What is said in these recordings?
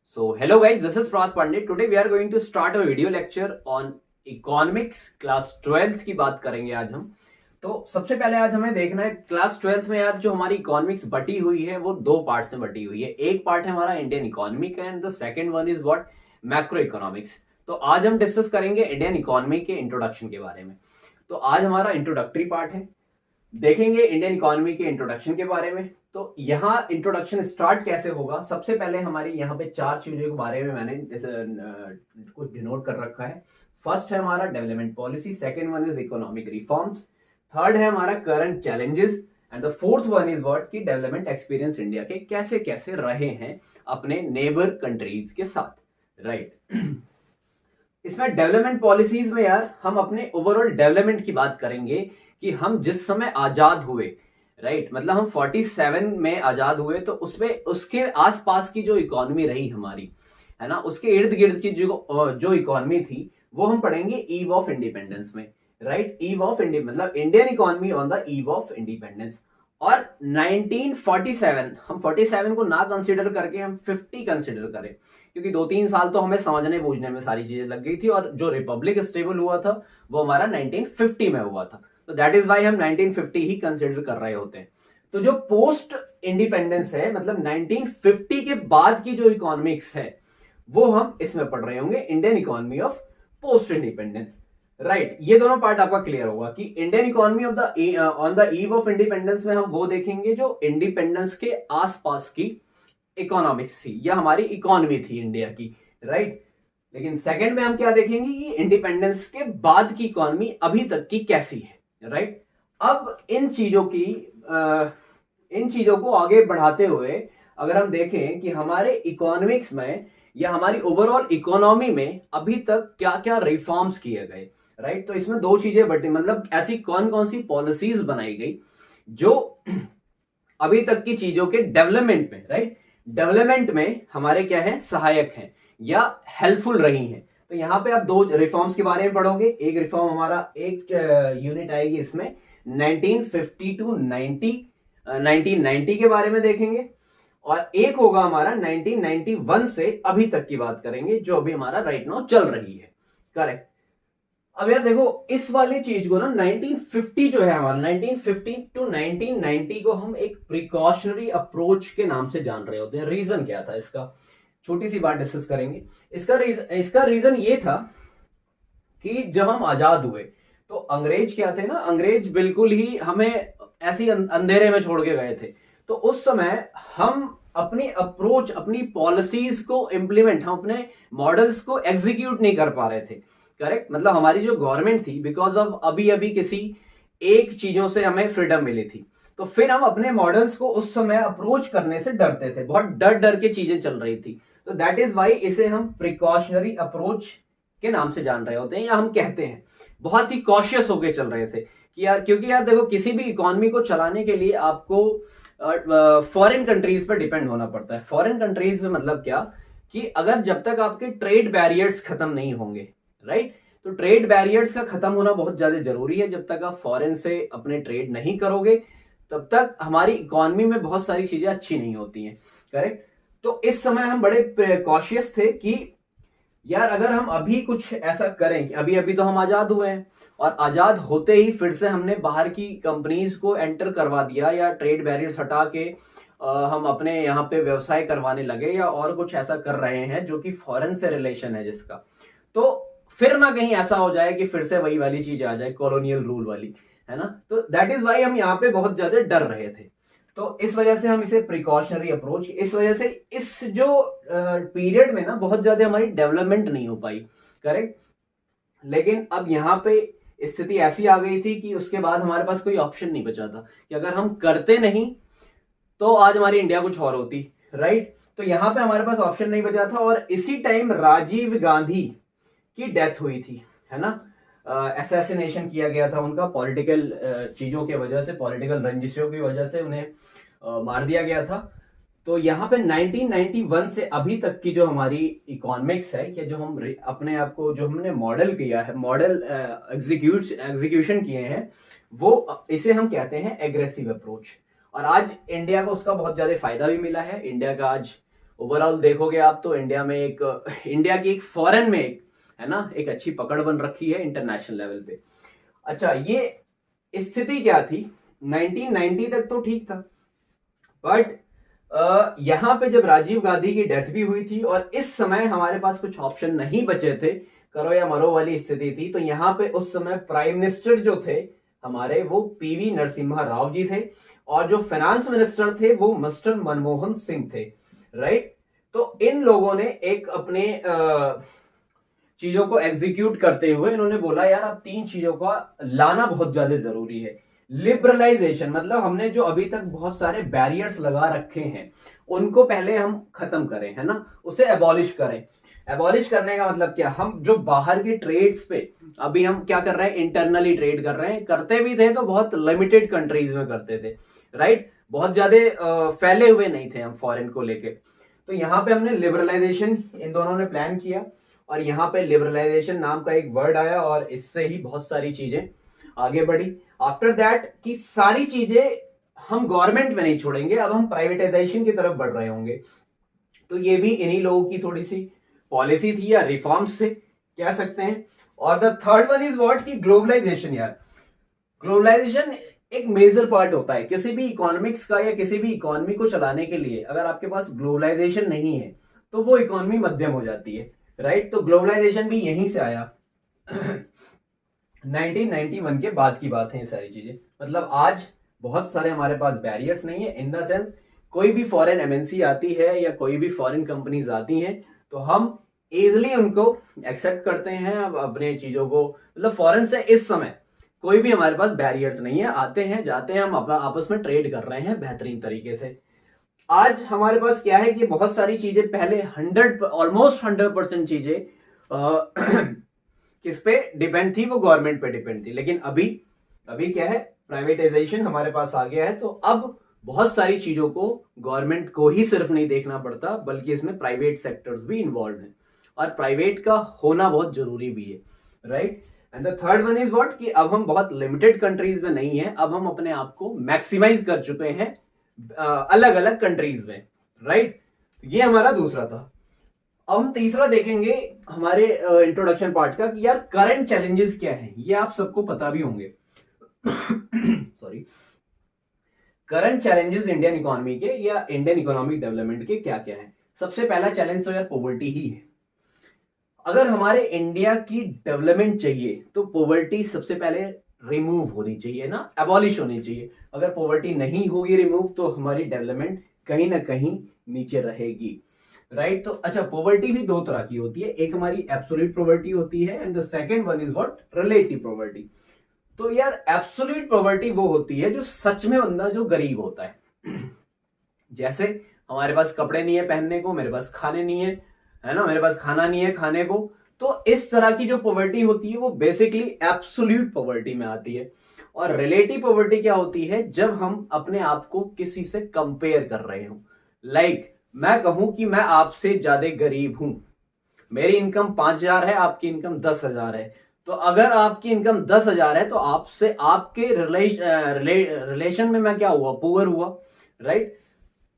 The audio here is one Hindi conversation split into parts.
So, hello guys, this is Prat Pandit. Today we are going to start a video lecture on economics class 12th की बात करेंगे आज हम। तो सबसे पहले आज हमें देखना है क्लास 12th में यार जो हमारी इकोनॉमिक्स बटी हुई है वो दो पार्ट में बटी हुई है। एक पार्ट है हमारा इंडियन इकोनॉमी का and the second one is what macro economics. तो आज हम डिस्कस करेंगे इंडियन इकोनॉमी के इंट्रोडक्शन के बारे में। तो आज हमारा इंट्रोडक्टरी पार्ट है, देखेंगे इंडियन इकोनॉमी के इंट्रोडक्शन के बारे में। तो यहाँ इंट्रोडक्शन स्टार्ट कैसे होगा, सबसे पहले हमारी यहाँ पे चार चीजों के बारे में मैंने कुछ डिनोट कर रखा है। फर्स्ट है हमारा development policy, second one is economic reforms, third है हमारा current challenges and the fourth one is what की डेवलपमेंट एक्सपीरियंस इंडिया के कैसे कैसे रहे हैं अपने नेबर कंट्रीज के साथ, राइट। इसमें डेवलपमेंट पॉलिसीज में यार हम अपने ओवरऑल डेवलपमेंट की बात करेंगे कि हम जिस समय आजाद हुए, राइट, मतलब हम 47 में आजाद हुए, तो उसमें उसके आसपास की जो इकोनॉमी रही हमारी, है ना, उसके इर्द गिर्द की जो इकोनॉमी थी वो हम पढ़ेंगे ईव ऑफ इंडिपेंडेंस में, राइट। ईव ऑफ मतलब Indian economy on the eve of independence. और 1947 हम 47 को ना कंसीडर करके हम 50 कंसीडर करें, क्योंकि 2-3 साल तो हमें समझने बूझने में सारी चीजें लग गई थी, और जो रिपब्लिक स्टेबल हुआ था वो हमारा 1950 में हुआ था। तो दैट इज वाई हम 1950 ही कंसीडर कर रहे होते हैं। तो जो पोस्ट इंडिपेंडेंस है, मतलब 1950 के बाद की जो इकोनॉमिक्स है वो हम इसमें पढ़ रहे होंगे, Indian economy of post independence, right. ये दोनों पार्ट आपका क्लियर होगा कि Indian economy of the on the eve of independence में हम वो देखेंगे जो इंडिपेंडेंस के आसपास की इकोनॉमिक्स थी या हमारी इकोनॉमी थी इंडिया की, राइट। लेकिन सेकंड में हम क्या देखेंगे कि इंडिपेंडेंस के बाद की इकोनॉमी अभी तक की कैसी है, राइट। अब इन चीजों को आगे बढ़ाते हुए अगर हम देखें कि हमारे इकोनॉमिक्स में या हमारी ओवरऑल इकोनॉमी में अभी तक क्या क्या रिफॉर्म्स किए गए, राइट। तो इसमें दो चीजें बटी, मतलब ऐसी कौन कौन सी पॉलिसीज बनाई गई जो अभी तक की चीजों के डेवलपमेंट में, राइट, डेवलपमेंट में हमारे क्या है, सहायक हैं या हेल्पफुल रही हैं। तो यहां पे आप दो रिफॉर्म्स के बारे में पढ़ोगे। एक रिफॉर्म हमारा एक यूनिट आएगी इसमें 1950 टू 1990 के बारे में देखेंगे, और एक होगा हमारा 1991 से अभी तक की बात करेंगे जो अभी हमारा राइट नाउ चल रही है, करेक्ट। अब यार देखो इस वाली चीज को ना 1950 जो है हमारा 1950 टू 1990 को हम एक प्रिकॉशनरी अप्रोच के नाम से जान रहे होते हैं। रीजन क्या था इसका, छोटी सी बात डिस्कस करेंगे। इसका रीजन ये था कि जब हम आजाद हुए तो अंग्रेज क्या थे ना, अंग्रेज बिल्कुल ही हमें ऐसी अंधेरे में छोड़ के गए थे। तो उस समय हम अपनी अप्रोच, अपनी पॉलिसीज को इंप्लीमेंट, हम अपने मॉडल्स को एग्जीक्यूट नहीं कर पा रहे थे, करेक्ट। मतलब हमारी जो गवर्नमेंट थी, बिकॉज ऑफ अभी अभी किसी एक चीजों से हमें फ्रीडम मिली थी, तो फिर हम अपने मॉडल्स को उस समय अप्रोच करने से डरते थे, बहुत डर डर के चीजें चल रही थी। तो दैट इज वाई इसे हम प्रिकॉशनरी अप्रोच के नाम से जान रहे होते हैं, या हम कहते हैं बहुत ही कॉशियस होके चल रहे थे कि यार, क्योंकि यार देखो किसी भी इकोनॉमी को चलाने के लिए आपको फॉरेन कंट्रीज पर डिपेंड होना पड़ता है। फॉरेन कंट्रीज में मतलब क्या कि अगर जब तक आपके ट्रेड बैरियर्स खत्म नहीं होंगे, राइट, तो ट्रेड बैरियर्स का खत्म होना बहुत ज्यादा जरूरी है। जब तक आप फॉरेन से अपने ट्रेड नहीं करोगे तब तक हमारी इकोनॉमी में बहुत सारी चीजें अच्छी नहीं होती हैं, करेक्ट। तो इस समय हम बड़े कॉशियस थे कि यार अगर हम अभी कुछ ऐसा करें कि अभी अभी तो हम आजाद हुए हैं, और आजाद होते ही फिर से हमने बाहर की कंपनीज को एंटर करवा दिया या ट्रेड बैरियर्स हटा के हम अपने यहाँ पे व्यवसाय करवाने लगे, या और कुछ ऐसा कर रहे हैं जो कि फॉरेन से रिलेशन है जिसका, तो फिर ना कहीं ऐसा हो जाए कि फिर से वही वाली चीज आ जाए, कॉलोनियल रूल वाली, है ना। तो दैट इज वाई हम यहाँ पे बहुत ज्यादा डर रहे थे। तो इस वजह से हम इसे प्रिकॉशनरी अप्रोच, इस वजह से इस जो पीरियड में ना बहुत ज्यादा हमारी डेवलपमेंट नहीं हो पाई, करेक्ट। लेकिन अब यहाँ पे स्थिति ऐसी आ गई थी कि उसके बाद हमारे पास कोई ऑप्शन नहीं बचा था कि अगर हम करते नहीं तो आज हमारी इंडिया कुछ और होती, राइट। तो यहाँ पे हमारे पास ऑप्शन नहीं बचा था, और इसी टाइम राजीव गांधी की डेथ हुई थी, है ना। असैसिनेशन किया गया था उनका, पॉलिटिकल चीजों की वजह से, पॉलिटिकल रंजिशों की वजह से उन्हें मार दिया गया था। तो यहाँ पे 1991 से अभी तक की जो हमारी इकोनॉमिक्स है, या जो हम अपने आप को जो हमने मॉडल किया है, मॉडल एग्जीक्यूशन किए हैं, वो इसे हम कहते हैं एग्रेसिव अप्रोच। और आज इंडिया को उसका बहुत ज्यादा फायदा भी मिला है। इंडिया का आज ओवरऑल देखोगे आप तो इंडिया की एक फॉरेन में एक है ना एक अच्छी पकड़ बन रखी है इंटरनेशनल लेवल पे। अच्छा, ये स्थिति क्या थी 1990 तक तो ठीक था, बट यहां पे जब राजीव गांधी की डेथ भी हुई थी और इस समय हमारे पास कुछ ऑप्शन नहीं बचे थे, करो या मरो वाली स्थिति थी, तो यहाँ पे उस समय प्राइम मिनिस्टर जो थे हमारे वो पीवी नरसिम्हा राव जी थे और जो फाइनेंस मिनिस्टर थे वो मिस्टर मनमोहन सिंह थे, राइट। तो इन लोगों ने एक अपने चीजों को एग्जीक्यूट करते हुए इन्होंने बोला यार अब तीन चीजों का लाना बहुत ज्यादा जरूरी है। लिबरलाइजेशन मतलब हमने जो अभी तक बहुत सारे बैरियर्स लगा रखे हैं उनको पहले हम खत्म करें, है ना, उसे एबॉलिश करें। एबॉलिश करने का मतलब क्या, हम जो बाहर के ट्रेड्स पे अभी हम क्या कर रहे हैं, इंटरनली ट्रेड कर रहे हैं, करते भी थे तो बहुत लिमिटेड कंट्रीज में करते थे, राइट, बहुत ज्यादा फैले हुए नहीं थे हम फॉरेन को लेके। तो यहाँ पे हमने लिबरलाइजेशन इन दोनों ने प्लान किया और यहाँ पे लिबरलाइजेशन नाम का एक वर्ड आया और इससे ही बहुत सारी चीजें आगे बढ़ी। आफ्टर दैट कि सारी चीजें हम गवर्नमेंट में नहीं छोड़ेंगे, अब हम प्राइवेटाइजेशन की तरफ बढ़ रहे होंगे। तो ये भी इन्हीं लोगों की थोड़ी सी पॉलिसी थी या रिफॉर्म्स से कह सकते हैं। और the third one is what कि ग्लोबलाइजेशन। यार ग्लोबलाइजेशन एक मेजर पार्ट होता है किसी भी इकोनॉमिक्स का या किसी भी इकोनॉमी को चलाने के लिए। अगर आपके पास ग्लोबलाइजेशन नहीं है तो वो इकोनॉमी मध्यम हो जाती है, राइट। तो ग्लोबलाइजेशन भी यहीं से आया 1991 के बाद की बात है ये सारी चीजें। मतलब आज बहुत सारे हमारे पास बैरियर्स नहीं है, इन द सेंस कोई भी फॉरेन एमएनसी आती है या कोई भी फॉरेन कंपनीज आती हैं तो हम इजिली उनको एक्सेप्ट करते हैं अब अपने चीजों को। मतलब फॉरेन से इस समय कोई भी हमारे पास बैरियर्स नहीं है, आते हैं जाते हैं, हम अपना आपस में ट्रेड कर रहे हैं बेहतरीन तरीके से। आज हमारे पास क्या है कि बहुत सारी चीजें पहले ऑलमोस्ट 100% चीजें किस पे डिपेंड थी, वो गवर्नमेंट पे डिपेंड थी। लेकिन अभी अभी क्या है, प्राइवेटाइजेशन हमारे पास आ गया है, तो अब बहुत सारी चीजों को गवर्नमेंट को ही सिर्फ नहीं देखना पड़ता बल्कि इसमें प्राइवेट सेक्टर्स भी इन्वॉल्व हैं और प्राइवेट का होना बहुत जरूरी भी है, right. And the third one is what कि अब हम बहुत लिमिटेड कंट्रीज में नहीं है, अब हम अपने आप को मैक्सिमाइज कर चुके हैं अलग अलग कंट्रीज में, राइट। ये हमारा दूसरा था। अब हम तीसरा देखेंगे हमारे इंट्रोडक्शन पार्ट का कि यार करंट चैलेंजेस क्या हैं, ये आप सबको पता भी होंगे। Sorry, current challenges Indian economy के या इंडियन इकोनॉमिक डेवलपमेंट के क्या क्या है। सबसे पहला चैलेंज तो यार पॉवर्टी ही है। अगर हमारे इंडिया की डेवलपमेंट चाहिए तो पॉवर्टी सबसे पहले रिमूव होनी चाहिए ना, एबॉलिश होनी चाहिए। अगर पॉवर्टी नहीं होगी रिमूव तो हमारी डेवलपमेंट कहीं ना कहीं नीचे रहेगी, राइट। तो अच्छा, पॉवर्टी भी दो तरह की होती है, एक हमारी एब्सोल्यूट पॉवर्टी होती है and the second one is what, relative poverty. तो यार एब्सोल्यूट पॉवर्टी वो होती है जो सच में बंदा जो गरीब होता है जैसे हमारे पास कपड़े नहीं है पहनने को, मेरे पास खाने नहीं है ना, मेरे पास खाना नहीं है खाने को। तो इस तरह की जो पॉवर्टी होती है वो बेसिकली एब्सोल्यूट पॉवर्टी में आती है। और रिलेटिव पॉवर्टी क्या होती है, जब हम अपने आप को किसी से कंपेयर कर रहे हो। लाइक मैं कहूं कि मैं आपसे ज्यादा गरीब हूं, मेरी इनकम 5,000 है, आपकी इनकम 10,000 है। तो अगर आपकी इनकम 10,000 है तो आपसे आपके रिलेशन में मैं क्या हुआ, पुअर हुआ, राइट।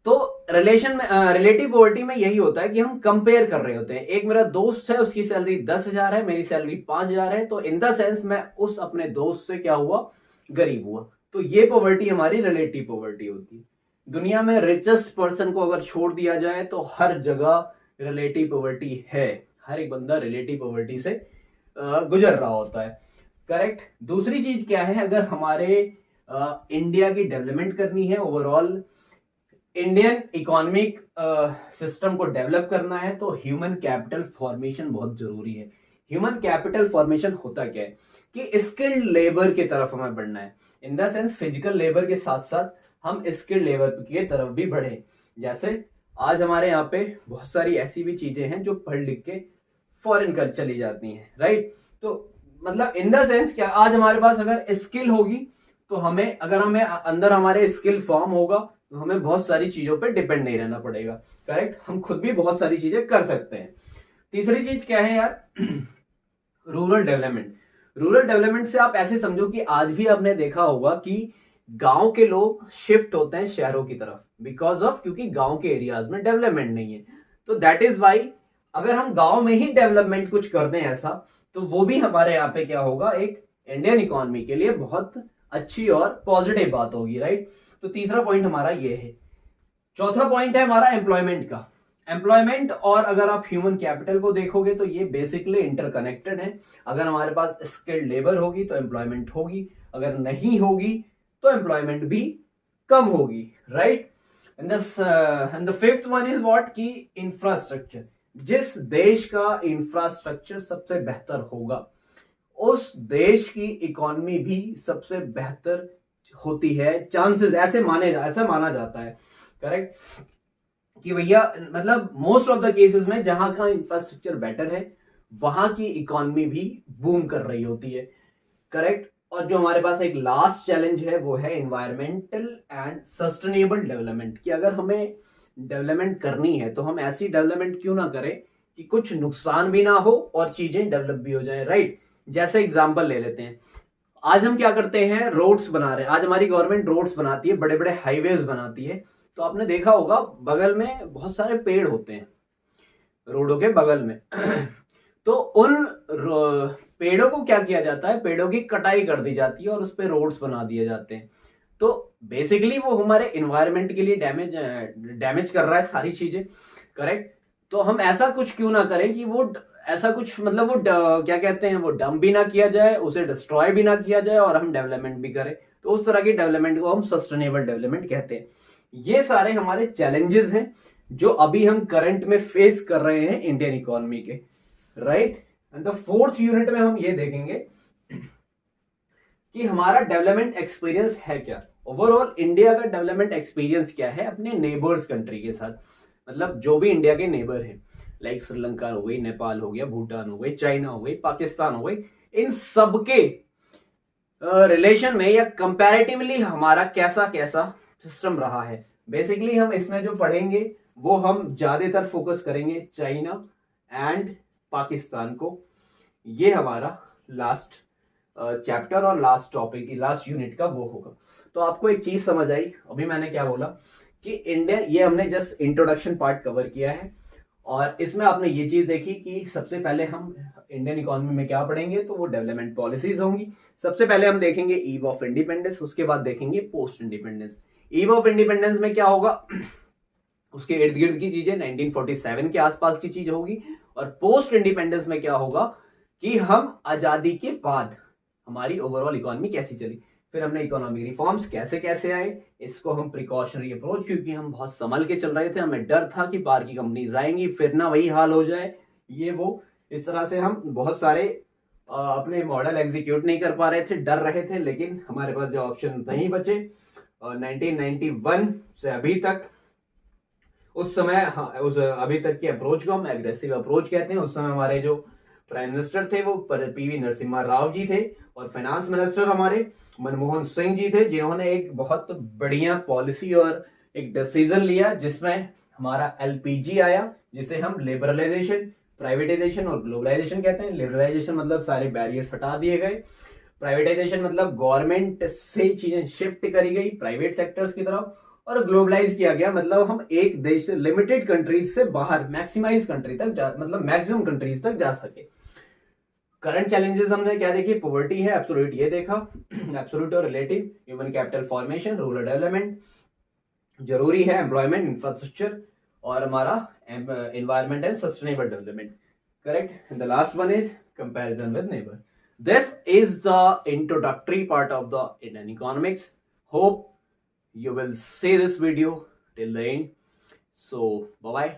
तो रिलेशन में रिलेटिव पॉवर्टी में यही होता है कि हम कंपेयर कर रहे होते हैं। एक मेरा दोस्त है, उसकी सैलरी 10,000 है, मेरी सैलरी 5,000 है, तो इन द सेंस मैं उस अपने दोस्त से क्या हुआ, गरीब हुआ। तो ये पॉवर्टी हमारी रिलेटिव पॉवर्टी होती है। दुनिया में रिचेस्ट पर्सन को अगर छोड़ दिया जाए तो हर जगह रिलेटिव पॉवर्टी है, हर एक बंदा रिलेटिव पॉवर्टी से गुजर रहा होता है, करेक्ट। दूसरी चीज क्या है, अगर हमारे इंडिया की डेवलपमेंट करनी है, ओवरऑल इंडियन इकोनॉमिक सिस्टम को डेवलप करना है तो ह्यूमन कैपिटल फॉर्मेशन बहुत जरूरी है। ह्यूमन कैपिटल फॉर्मेशन होता क्या है कि स्किल्ड लेबर की तरफ हमें बढ़ना है, in the sense physical labour के साथ साथ हम स्किल्ड लेबर की तरफ भी बढ़े। जैसे आज हमारे यहाँ पे बहुत सारी ऐसी भी चीजें हैं जो पढ़ लिख के फॉरेन कर चली जाती हैं, राइट। तो मतलब इन द सेंस क्या, आज हमारे पास अगर स्किल होगी तो हमें, अगर हमें अंदर हमारे स्किल फॉर्म होगा तो हमें बहुत सारी चीजों पे डिपेंड नहीं रहना पड़ेगा, करेक्ट। हम खुद भी बहुत सारी चीजें कर सकते हैं। तीसरी चीज क्या है यार, रूरल डेवलपमेंट। रूरल डेवलपमेंट से आप ऐसे समझो कि आज भी आपने देखा होगा कि गांव के लोग शिफ्ट होते हैं शहरों की तरफ बिकॉज ऑफ, क्योंकि गांव के एरियाज में डेवलपमेंट नहीं है। तो दैट इज वाई अगर हम गांव में ही डेवलपमेंट कुछ कर दें ऐसा, तो वो भी हमारे यहाँ पे क्या होगा, एक इंडियन इकोनॉमी के लिए बहुत अच्छी और पॉजिटिव बात होगी, राइट। तो तीसरा पॉइंट हमारा ये है। चौथा पॉइंट है हमारा एम्प्लॉयमेंट का। एम्प्लॉयमेंट और अगर आप ह्यूमन कैपिटल को देखोगे तो ये बेसिकली इंटरकनेक्टेड है। अगर हमारे पास स्किल्ड लेबर होगी तो एम्प्लॉयमेंट होगी, अगर नहीं होगी तो एम्प्लॉयमेंट भी कम होगी, right. And the fifth one is what, की इंफ्रास्ट्रक्चर। जिस देश का इंफ्रास्ट्रक्चर सबसे बेहतर होगा उस देश की इकोनॉमी भी सबसे बेहतर होती है, चांसेस ऐसा माना जाता है, करेक्ट। कि भैया मतलब मोस्ट ऑफ द केसेस में जहां का इंफ्रास्ट्रक्चर बेटर है वहां की इकोनॉमी भी बूम कर रही होती है, करेक्ट। और जो हमारे पास एक लास्ट चैलेंज है वो है एनवायरमेंटल एंड सस्टेनेबल डेवलपमेंट। कि अगर हमें डेवलपमेंट करनी है तो हम ऐसी डेवलपमेंट क्यों ना करें कि कुछ नुकसान भी ना हो और चीजें डेवलप भी हो जाए, राइट। जैसे एग्जांपल ले लेते हैं, आज हम क्या करते हैं, रोड्स बना रहे हैं। आज हमारी गवर्नमेंट रोड्स बनाती है, बड़े बड़े हाईवेज बनाती है। तो आपने देखा होगा बगल में बहुत सारे पेड़ होते हैं रोडों के बगल में तो उन पेड़ों को क्या किया जाता है, पेड़ों की कटाई कर दी जाती है और उस पर रोड्स बना दिए जाते हैं। तो बेसिकली वो हमारे इन्वायरमेंट के लिए डैमेज कर रहा है सारी चीजें, करेक्ट। तो हम ऐसा कुछ क्यों ना करें कि वो ऐसा कुछ मतलब वो क्या कहते हैं, वो डंप भी ना किया जाए, उसे डिस्ट्रॉय भी ना किया जाए और हम डेवलपमेंट भी करें। तो उस तरह की डेवलपमेंट को हम सस्टेनेबल डेवलपमेंट कहते हैं। ये सारे हमारे चैलेंजेस हैं जो अभी हम करंट में फेस कर रहे हैं इंडियन इकोनॉमी के, right. And the fourth unit में हम ये देखेंगे कि हमारा डेवलपमेंट एक्सपीरियंस है क्या। ओवरऑल इंडिया का डेवलपमेंट एक्सपीरियंस क्या है अपने नेबर्स कंट्री के साथ, मतलब जो भी इंडिया के नेबर हैं, लाइक श्रीलंका हो गई, नेपाल हो गया, भूटान हो गई, चाइना हो गई, पाकिस्तान हो गई, इन सबके रिलेशन में या कंपैरेटिवली हमारा कैसा कैसा सिस्टम रहा है। बेसिकली हम इसमें जो पढ़ेंगे वो हम ज्यादातर फोकस करेंगे चाइना एंड पाकिस्तान को। ये हमारा लास्ट चैप्टर और लास्ट टॉपिक, लास्ट यूनिट का वो होगा। तो आपको एक चीज समझ आई अभी मैंने क्या बोला कि इंडिया, ये हमने जस्ट इंट्रोडक्शन पार्ट कवर किया है और इसमें आपने ये चीज देखी कि सबसे पहले हम इंडियन इकोनॉमी में क्या पढ़ेंगे, तो वो डेवलपमेंट पॉलिसीज होंगी। सबसे पहले हम देखेंगे ईव ऑफ इंडिपेंडेंस, उसके बाद देखेंगे post independence. Eve of independence में क्या होगा, उसके इर्द गिर्द की चीजें 1947 के आसपास की चीज होगी। और पोस्ट इंडिपेंडेंस में क्या होगा कि हम आजादी के बाद हमारी ओवरऑल इकोनॉमी कैसी चली, फिर हमने इकोनॉमिक रिफॉर्म्स कैसे कैसे आए, इसको हम प्रिकॉशनरी अप्रोच, क्योंकि हम बहुत संभल के चल रहे थे, हमें डर था कि बाहर की कंपनीज आएंगी फिर ना वही हाल हो जाए, ये वो इस तरह से हम बहुत सारे अपने मॉडल एग्जीक्यूट नहीं कर पा रहे थे, डर रहे थे। लेकिन हमारे पास जो ऑप्शन नहीं बचे 1991 से अभी तक, उस समय हाँ, उस अभी तक की अप्रोच को हम एग्रेसिव अप्रोच कहते हैं। उस समय हमारे जो प्राइम मिनिस्टर थे वो पीवी नरसिम्हा राव जी थे और फाइनेंस मिनिस्टर हमारे मनमोहन सिंह जी थे, जिन्होंने एक बहुत बढ़िया पॉलिसी और एक डिसीजन लिया जिसमें हमारा एलपीजी आया, जिसे हम लिबरलाइजेशन, प्राइवेटाइजेशन और ग्लोबलाइजेशन कहते हैं। लिबरलाइजेशन मतलब सारे बैरियर्स हटा दिए गए, प्राइवेटाइजेशन मतलब गवर्नमेंट से चीजें शिफ्ट करी गई प्राइवेट सेक्टर्स की तरफ, और ग्लोबलाइज किया गया मतलब हम एक देश से लिमिटेड कंट्रीज से बाहर मैक्सिमाइज कंट्री तक मतलब मैक्सिमम कंट्रीज तक जा सके। करंट चैलेंजेस हमने क्या देखी, पॉवर्टी है, एब्सोल्यूट ये देखा, एब्सोल्यूट और relative, human capital formation, rural development, जरूरी है एम्प्लॉयमेंट, इंफ्रास्ट्रक्चर और हमारा environment and sustainable development, correct. And the last one is comparison with neighbour. This is the introductory part of the Indian economics. Hope you will see this video till the end. So bye bye.